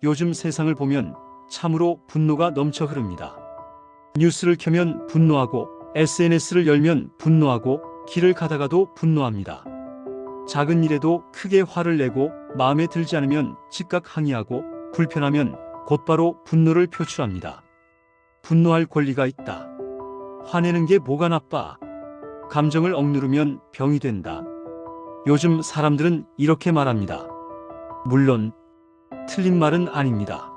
요즘 세상을 보면 참으로 분노가 넘쳐 흐릅니다. 뉴스를 켜면 분노하고 SNS를 열면 분노하고 길을 가다가도 분노합니다. 작은 일에도 크게 화를 내고 마음에 들지 않으면 즉각 항의하고 불편하면 곧바로 분노를 표출합니다. 분노할 권리가 있다. 화내는 게 뭐가 나빠? 감정을 억누르면 병이 된다. 요즘 사람들은 이렇게 말합니다. 물론 틀린 말은 아닙니다.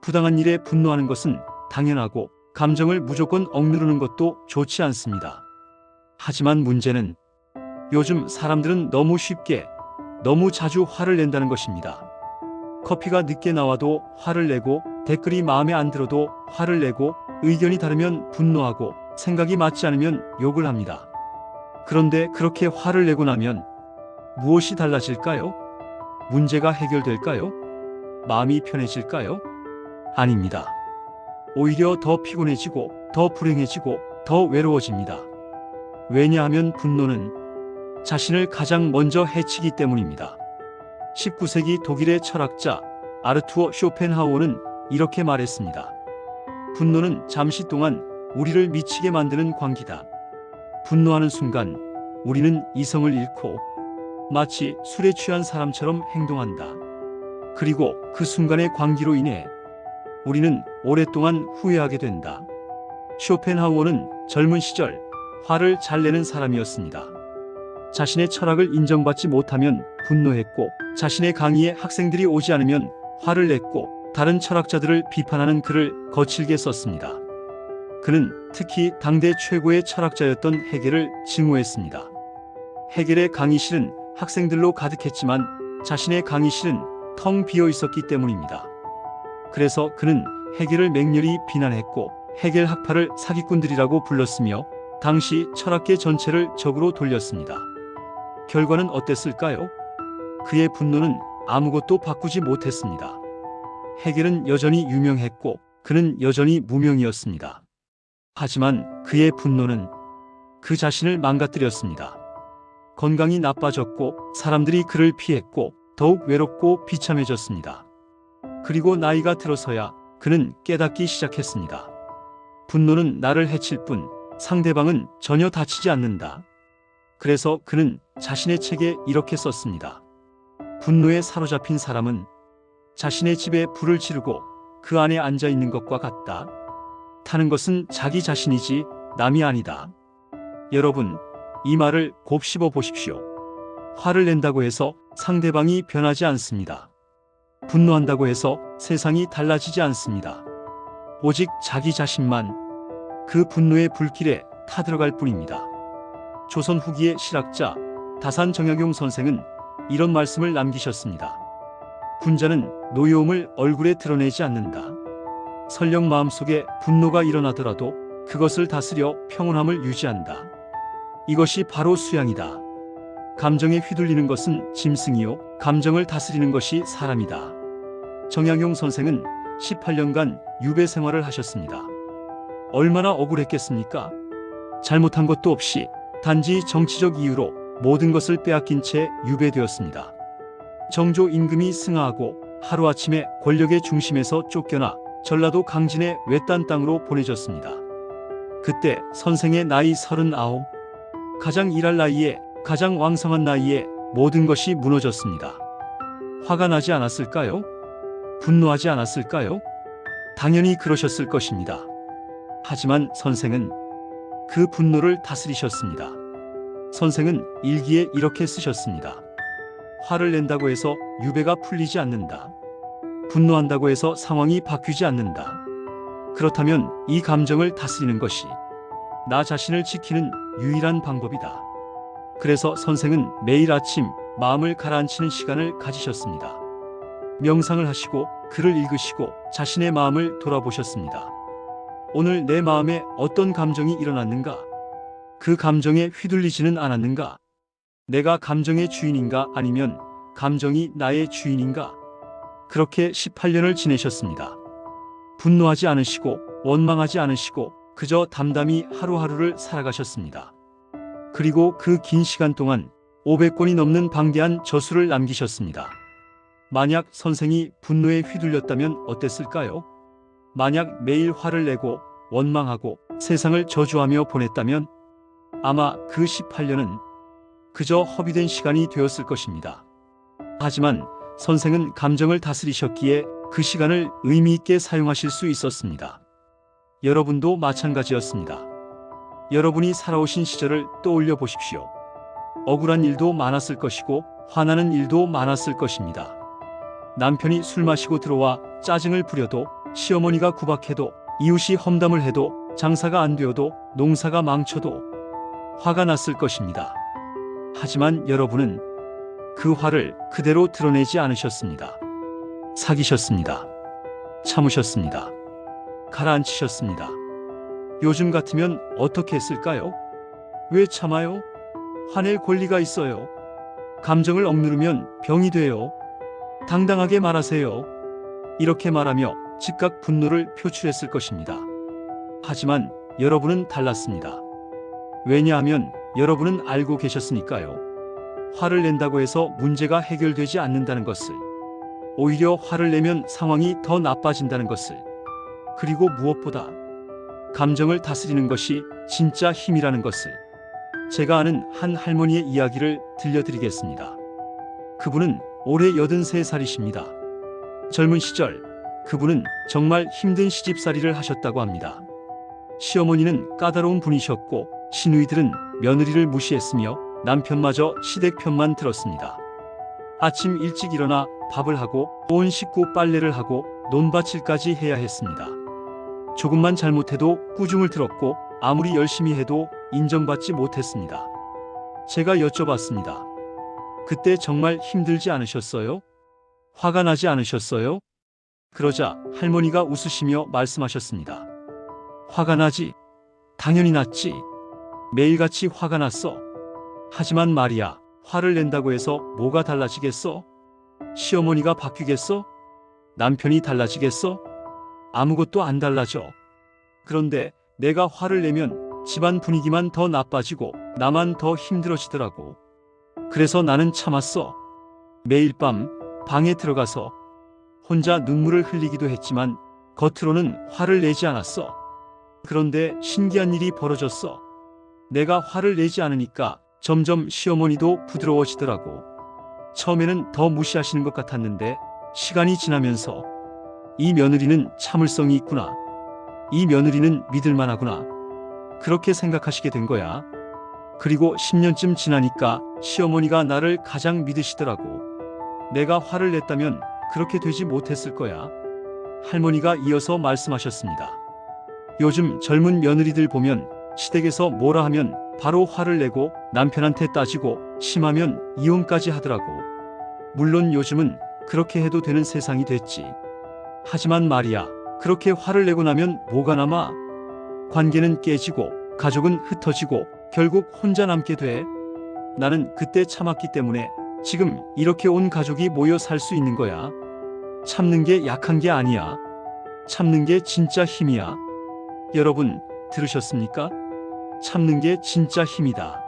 부당한 일에 분노하는 것은 당연하고 감정을 무조건 억누르는 것도 좋지 않습니다. 하지만 문제는 요즘 사람들은 너무 쉽게, 너무 자주 화를 낸다는 것입니다. 커피가 늦게 나와도 화를 내고 댓글이 마음에 안 들어도 화를 내고 의견이 다르면 분노하고 생각이 맞지 않으면 욕을 합니다. 그런데 그렇게 화를 내고 나면 무엇이 달라질까요? 문제가 해결될까요? 마음이 편해질까요? 아닙니다. 오히려 더 피곤해지고 더 불행해지고 더 외로워집니다. 왜냐하면 분노는 자신을 가장 먼저 해치기 때문입니다. 19세기 독일의 철학자 아르투어 쇼펜하우어는 이렇게 말했습니다. 분노는 잠시 동안 우리를 미치게 만드는 광기다. 분노하는 순간 우리는 이성을 잃고 마치 술에 취한 사람처럼 행동한다. 그리고 그 순간의 광기로 인해 우리는 오랫동안 후회하게 된다. 쇼펜하우어는 젊은 시절 화를 잘 내는 사람이었습니다. 자신의 철학을 인정받지 못하면 분노했고 자신의 강의에 학생들이 오지 않으면 화를 냈고 다른 철학자들을 비판하는 글을 거칠게 썼습니다. 그는 특히 당대 최고의 철학자였던 헤겔을 증오했습니다. 헤겔의 강의실은 학생들로 가득했지만 자신의 강의실은 텅 비어 있었기 때문입니다. 그래서 그는 헤겔을 맹렬히 비난했고 헤겔 학파를 사기꾼들이라고 불렀으며 당시 철학계 전체를 적으로 돌렸습니다. 결과는 어땠을까요? 그의 분노는 아무것도 바꾸지 못했습니다. 헤겔은 여전히 유명했고 그는 여전히 무명이었습니다. 하지만 그의 분노는 그 자신을 망가뜨렸습니다. 건강이 나빠졌고 사람들이 그를 피했고 더욱 외롭고 비참해졌습니다. 그리고 나이가 들어서야 그는 깨닫기 시작했습니다. 분노는 나를 해칠 뿐 상대방은 전혀 다치지 않는다. 그래서 그는 자신의 책에 이렇게 썼습니다. 분노에 사로잡힌 사람은 자신의 집에 불을 지르고 그 안에 앉아 있는 것과 같다. 타는 것은 자기 자신이지 남이 아니다. 여러분, 이 말을 곱씹어 보십시오. 화를 낸다고 해서 상대방이 변하지 않습니다. 분노한다고 해서 세상이 달라지지 않습니다. 오직 자기 자신만 그 분노의 불길에 타들어갈 뿐입니다. 조선 후기의 실학자 다산 정약용 선생은 이런 말씀을 남기셨습니다. 군자는 노여움을 얼굴에 드러내지 않는다. 설령 마음속에 분노가 일어나더라도 그것을 다스려 평온함을 유지한다. 이것이 바로 수양이다. 감정에 휘둘리는 것은 짐승이요 감정을 다스리는 것이 사람이다. 정약용 선생은 18년간 유배 생활을 하셨습니다. 얼마나 억울했겠습니까? 잘못한 것도 없이 단지 정치적 이유로 모든 것을 빼앗긴 채 유배되었습니다. 정조 임금이 승하하고 하루아침에 권력의 중심에서 쫓겨나 전라도 강진의 외딴 땅으로 보내졌습니다. 그때 선생의 나이 39, 가장 일할 나이에 가장 왕성한 나이에 모든 것이 무너졌습니다. 화가 나지 않았을까요? 분노하지 않았을까요? 당연히 그러셨을 것입니다. 하지만 선생은 그 분노를 다스리셨습니다. 선생은 일기에 이렇게 쓰셨습니다. 화를 낸다고 해서 유배가 풀리지 않는다. 분노한다고 해서 상황이 바뀌지 않는다. 그렇다면 이 감정을 다스리는 것이 나 자신을 지키는 유일한 방법이다. 그래서 선생은 매일 아침 마음을 가라앉히는 시간을 가지셨습니다. 명상을 하시고 글을 읽으시고 자신의 마음을 돌아보셨습니다. 오늘 내 마음에 어떤 감정이 일어났는가? 그 감정에 휘둘리지는 않았는가? 내가 감정의 주인인가 아니면 감정이 나의 주인인가? 그렇게 18년을 지내셨습니다. 분노하지 않으시고 원망하지 않으시고 그저 담담히 하루하루를 살아가셨습니다. 그리고 그 긴 시간 동안 500권이 넘는 방대한 저술을 남기셨습니다. 만약 선생이 분노에 휘둘렸다면 어땠을까요? 만약 매일 화를 내고 원망하고 세상을 저주하며 보냈다면 아마 그 18년은 그저 허비된 시간이 되었을 것입니다. 하지만 선생은 감정을 다스리셨기에 그 시간을 의미 있게 사용하실 수 있었습니다. 여러분도 마찬가지였습니다. 여러분이 살아오신 시절을 떠올려 보십시오. 억울한 일도 많았을 것이고 화나는 일도 많았을 것입니다. 남편이 술 마시고 들어와 짜증을 부려도, 시어머니가 구박해도, 이웃이 험담을 해도, 장사가 안 되어도, 농사가 망쳐도 화가 났을 것입니다. 하지만 여러분은 그 화를 그대로 드러내지 않으셨습니다. 사귀셨습니다. 참으셨습니다. 가라앉히셨습니다. 요즘 같으면 어떻게 했을까요? 왜 참아요? 화낼 권리가 있어요. 감정을 억누르면 병이 돼요. 당당하게 말하세요. 이렇게 말하며 즉각 분노를 표출했을 것입니다. 하지만 여러분은 달랐습니다. 왜냐하면 여러분은 알고 계셨으니까요. 화를 낸다고 해서 문제가 해결되지 않는다는 것을, 오히려 화를 내면 상황이 더 나빠진다는 것을, 그리고 무엇보다 감정을 다스리는 것이 진짜 힘이라는 것을 제가 아는 한 할머니의 이야기를 들려드리겠습니다. 그분은 올해 83살이십니다. 젊은 시절 그분은 정말 힘든 시집살이를 하셨다고 합니다. 시어머니는 까다로운 분이셨고 시누이들은 며느리를 무시했으며 남편마저 시댁 편만 들었습니다. 아침 일찍 일어나 밥을 하고 온 식구 빨래를 하고 논밭일까지 해야 했습니다. 조금만 잘못해도 꾸중을 들었고 아무리 열심히 해도 인정받지 못했습니다. 제가 여쭤봤습니다. 그때 정말 힘들지 않으셨어요? 화가 나지 않으셨어요? 그러자 할머니가 웃으시며 말씀하셨습니다. 화가 나지. 당연히 났지. 매일같이 화가 났어. 하지만 말이야, 화를 낸다고 해서 뭐가 달라지겠어? 시어머니가 바뀌겠어? 남편이 달라지겠어? 아무것도 안 달라져. 그런데 내가 화를 내면 집안 분위기만 더 나빠지고 나만 더 힘들어지더라고. 그래서 나는 참았어. 매일 밤 방에 들어가서 혼자 눈물을 흘리기도 했지만 겉으로는 화를 내지 않았어. 그런데 신기한 일이 벌어졌어. 내가 화를 내지 않으니까 점점 시어머니도 부드러워지더라고. 처음에는 더 무시하시는 것 같았는데 시간이 지나면서 이 며느리는 참을성이 있구나. 이 며느리는 믿을만하구나. 그렇게 생각하시게 된 거야. 그리고 10년쯤 지나니까 시어머니가 나를 가장 믿으시더라고. 내가 화를 냈다면 그렇게 되지 못했을 거야. 할머니가 이어서 말씀하셨습니다. 요즘 젊은 며느리들 보면 시댁에서 뭐라 하면 바로 화를 내고 남편한테 따지고 심하면 이혼까지 하더라고. 물론 요즘은 그렇게 해도 되는 세상이 됐지. 하지만 말이야, 그렇게 화를 내고 나면 뭐가 남아? 관계는 깨지고 가족은 흩어지고 결국 혼자 남게 돼. 나는 그때 참았기 때문에 지금 이렇게 온 가족이 모여 살 수 있는 거야. 참는 게 약한 게 아니야. 참는 게 진짜 힘이야. 여러분, 들으셨습니까? 참는 게 진짜 힘이다.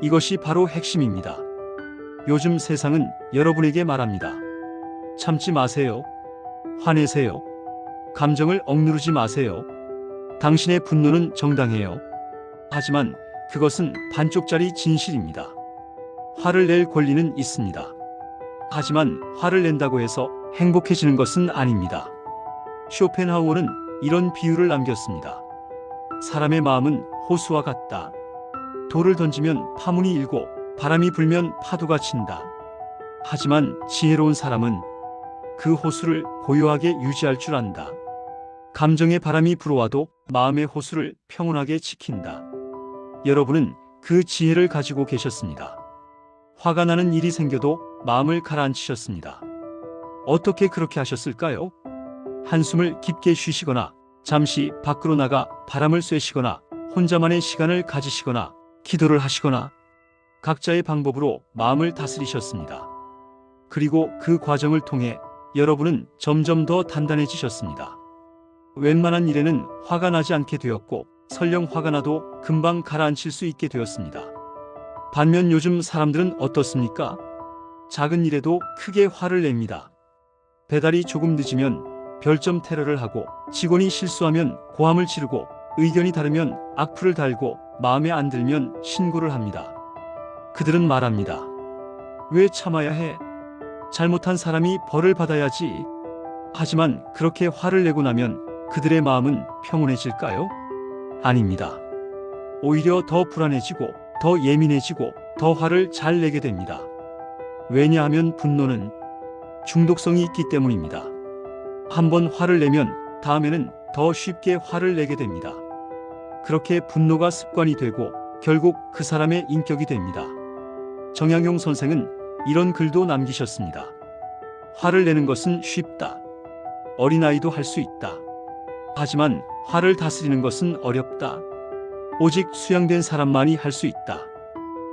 이것이 바로 핵심입니다. 요즘 세상은 여러분에게 말합니다. 참지 마세요. 화내세요. 감정을 억누르지 마세요. 당신의 분노는 정당해요. 하지만 그것은 반쪽짜리 진실입니다. 화를 낼 권리는 있습니다. 하지만 화를 낸다고 해서 행복해지는 것은 아닙니다. 쇼펜하우어는 이런 비유를 남겼습니다. 사람의 마음은 호수와 같다. 돌을 던지면 파문이 일고 바람이 불면 파도가 친다. 하지만 지혜로운 사람은 그 호수를 고요하게 유지할 줄 안다. 감정의 바람이 불어와도 마음의 호수를 평온하게 지킨다. 여러분은 그 지혜를 가지고 계셨습니다. 화가 나는 일이 생겨도 마음을 가라앉히셨습니다. 어떻게 그렇게 하셨을까요? 한숨을 깊게 쉬시거나 잠시 밖으로 나가 바람을 쐬시거나 혼자만의 시간을 가지시거나 기도를 하시거나 각자의 방법으로 마음을 다스리셨습니다. 그리고 그 과정을 통해 여러분은 점점 더 단단해지셨습니다. 웬만한 일에는 화가 나지 않게 되었고 설령 화가 나도 금방 가라앉힐 수 있게 되었습니다. 반면 요즘 사람들은 어떻습니까? 작은 일에도 크게 화를 냅니다. 배달이 조금 늦으면 별점 테러를 하고, 직원이 실수하면 고함을 지르고, 의견이 다르면 악플을 달고, 마음에 안 들면 신고를 합니다. 그들은 말합니다. 왜 참아야 해? 잘못한 사람이 벌을 받아야지. 하지만 그렇게 화를 내고 나면 그들의 마음은 평온해질까요? 아닙니다. 오히려 더 불안해지고, 더 예민해지고, 더 화를 잘 내게 됩니다. 왜냐하면 분노는 중독성이 있기 때문입니다. 한번 화를 내면 다음에는 더 쉽게 화를 내게 됩니다. 그렇게 분노가 습관이 되고 결국 그 사람의 인격이 됩니다. 정약용 선생은 이런 글도 남기셨습니다. 화를 내는 것은 쉽다. 어린아이도 할 수 있다. 하지만 화를 다스리는 것은 어렵다. 오직 수양된 사람만이 할 수 있다.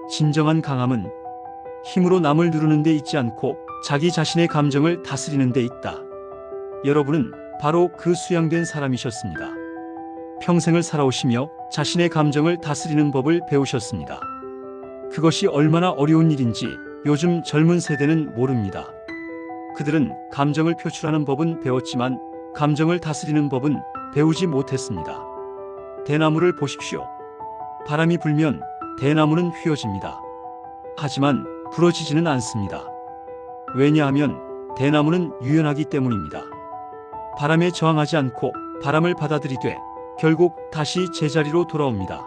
진정한 강함은 힘으로 남을 누르는 데 있지 않고 자기 자신의 감정을 다스리는 데 있다. 여러분은 바로 그 수양된 사람이셨습니다. 평생을 살아오시며 자신의 감정을 다스리는 법을 배우셨습니다. 그것이 얼마나 어려운 일인지 요즘 젊은 세대는 모릅니다. 그들은 감정을 표출하는 법은 배웠지만 감정을 다스리는 법은 배우지 못했습니다. 대나무를 보십시오. 바람이 불면 대나무는 휘어집니다. 하지만 부러지지는 않습니다. 왜냐하면 대나무는 유연하기 때문입니다. 바람에 저항하지 않고 바람을 받아들이되 결국 다시 제자리로 돌아옵니다.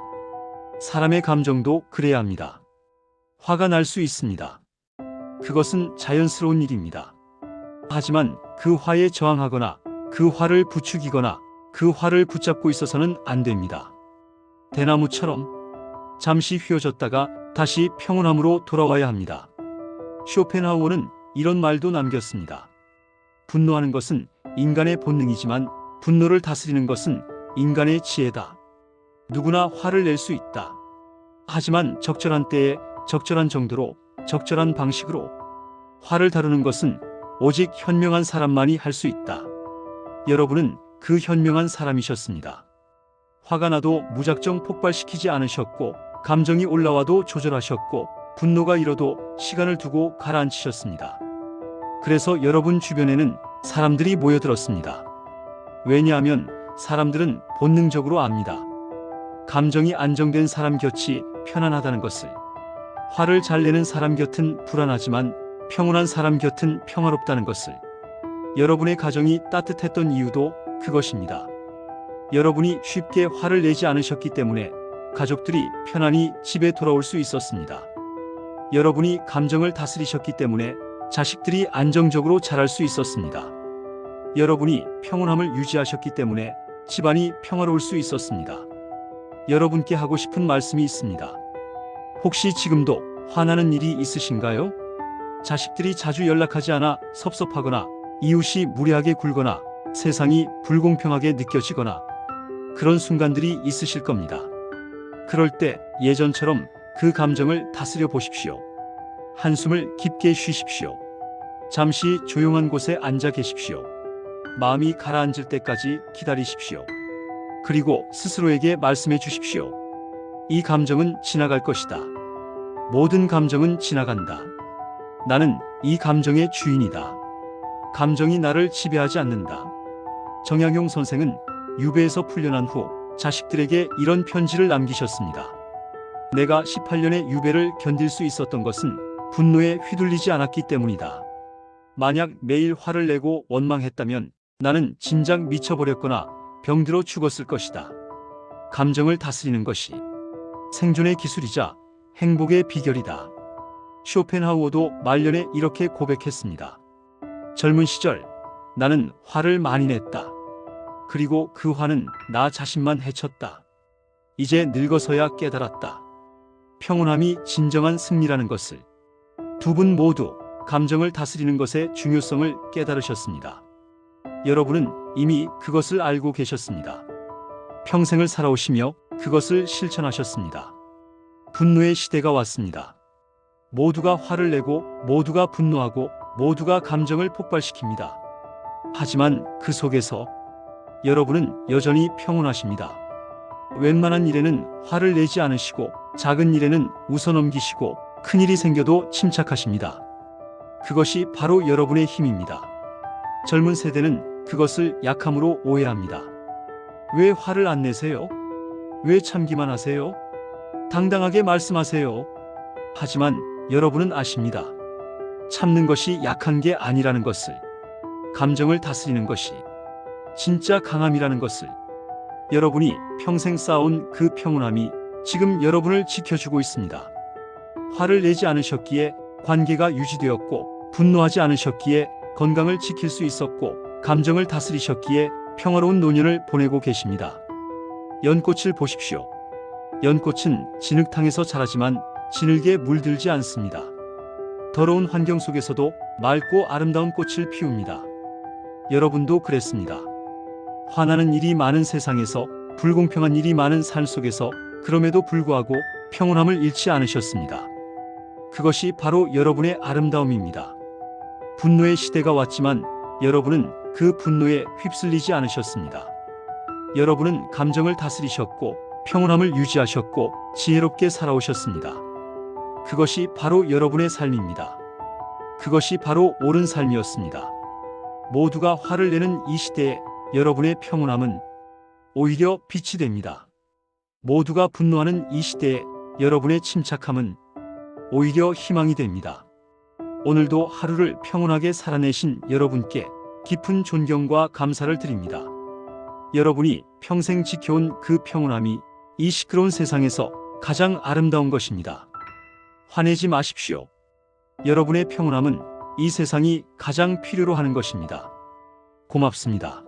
사람의 감정도 그래야 합니다. 화가 날 수 있습니다. 그것은 자연스러운 일입니다. 하지만 그 화에 저항하거나 그 화를 부추기거나 그 화를 붙잡고 있어서는 안 됩니다. 대나무처럼 잠시 휘어졌다가 다시 평온함으로 돌아와야 합니다. 쇼펜하우어는 이런 말도 남겼습니다. 분노하는 것은 인간의 본능이지만 분노를 다스리는 것은 인간의 지혜다. 누구나 화를 낼 수 있다. 하지만 적절한 때에 적절한 정도로 적절한 방식으로 화를 다루는 것은 오직 현명한 사람만이 할 수 있다. 여러분은 그 현명한 사람이셨습니다. 화가 나도 무작정 폭발시키지 않으셨고 감정이 올라와도 조절하셨고 분노가 일어도 시간을 두고 가라앉히셨습니다. 그래서 여러분 주변에는 사람들이 모여들었습니다. 왜냐하면 사람들은 본능적으로 압니다. 감정이 안정된 사람 곁이 편안하다는 것을. 화를 잘 내는 사람 곁은 불안하지만 평온한 사람 곁은 평화롭다는 것을. 여러분의 가정이 따뜻했던 이유도 그것입니다. 여러분이 쉽게 화를 내지 않으셨기 때문에 가족들이 편안히 집에 돌아올 수 있었습니다. 여러분이 감정을 다스리셨기 때문에 자식들이 안정적으로 자랄 수 있었습니다. 여러분이 평온함을 유지하셨기 때문에 집안이 평화로울 수 있었습니다. 여러분께 하고 싶은 말씀이 있습니다. 혹시 지금도 화나는 일이 있으신가요? 자식들이 자주 연락하지 않아 섭섭하거나 이웃이 무례하게 굴거나 세상이 불공평하게 느껴지거나 그런 순간들이 있으실 겁니다. 그럴 때 예전처럼 그 감정을 다스려 보십시오. 한숨을 깊게 쉬십시오. 잠시 조용한 곳에 앉아 계십시오. 마음이 가라앉을 때까지 기다리십시오. 그리고 스스로에게 말씀해 주십시오. 이 감정은 지나갈 것이다. 모든 감정은 지나간다. 나는 이 감정의 주인이다. 감정이 나를 지배하지 않는다. 정약용 선생은 유배에서 풀려난 후 자식들에게 이런 편지를 남기셨습니다. 내가 18년의 유배를 견딜 수 있었던 것은 분노에 휘둘리지 않았기 때문이다. 만약 매일 화를 내고 원망했다면 나는 진작 미쳐버렸거나 병들어 죽었을 것이다. 감정을 다스리는 것이 생존의 기술이자 행복의 비결이다. 쇼펜하우어도 말년에 이렇게 고백했습니다. 젊은 시절 나는 화를 많이 냈다. 그리고 그 화는 나 자신만 해쳤다. 이제 늙어서야 깨달았다. 평온함이 진정한 승리라는 것을. 두 분 모두 감정을 다스리는 것의 중요성을 깨달으셨습니다. 여러분은 이미 그것을 알고 계셨습니다. 평생을 살아오시며 그것을 실천하셨습니다. 분노의 시대가 왔습니다. 모두가 화를 내고 모두가 분노하고 모두가 감정을 폭발시킵니다. 하지만 그 속에서 여러분은 여전히 평온하십니다. 웬만한 일에는 화를 내지 않으시고 작은 일에는 웃어넘기시고 큰일이 생겨도 침착하십니다. 그것이 바로 여러분의 힘입니다. 젊은 세대는 그것을 약함으로 오해합니다. 왜 화를 안 내세요? 왜 참기만 하세요? 당당하게 말씀하세요. 하지만 여러분은 아십니다. 참는 것이 약한 게 아니라는 것을, 감정을 다스리는 것이 진짜 강함이라는 것을, 여러분이 평생 쌓아온 그 평온함이 지금 여러분을 지켜주고 있습니다. 화를 내지 않으셨기에 관계가 유지되었고, 분노하지 않으셨기에 건강을 지킬 수 있었고, 감정을 다스리셨기에 평화로운 노년을 보내고 계십니다. 연꽃을 보십시오. 연꽃은 진흙탕에서 자라지만 진흙에 물들지 않습니다. 더러운 환경 속에서도 맑고 아름다운 꽃을 피웁니다. 여러분도 그랬습니다. 화나는 일이 많은 세상에서, 불공평한 일이 많은 삶 속에서 그럼에도 불구하고 평온함을 잃지 않으셨습니다. 그것이 바로 여러분의 아름다움입니다. 분노의 시대가 왔지만 여러분은 그 분노에 휩쓸리지 않으셨습니다. 여러분은 감정을 다스리셨고 평온함을 유지하셨고 지혜롭게 살아오셨습니다. 그것이 바로 여러분의 삶입니다. 그것이 바로 옳은 삶이었습니다. 모두가 화를 내는 이 시대에 여러분의 평온함은 오히려 빛이 됩니다. 모두가 분노하는 이 시대에 여러분의 침착함은 오히려 희망이 됩니다. 오늘도 하루를 평온하게 살아내신 여러분께 깊은 존경과 감사를 드립니다. 여러분이 평생 지켜온 그 평온함이 이 시끄러운 세상에서 가장 아름다운 것입니다. 화내지 마십시오. 여러분의 평온함은 이 세상이 가장 필요로 하는 것입니다. 고맙습니다.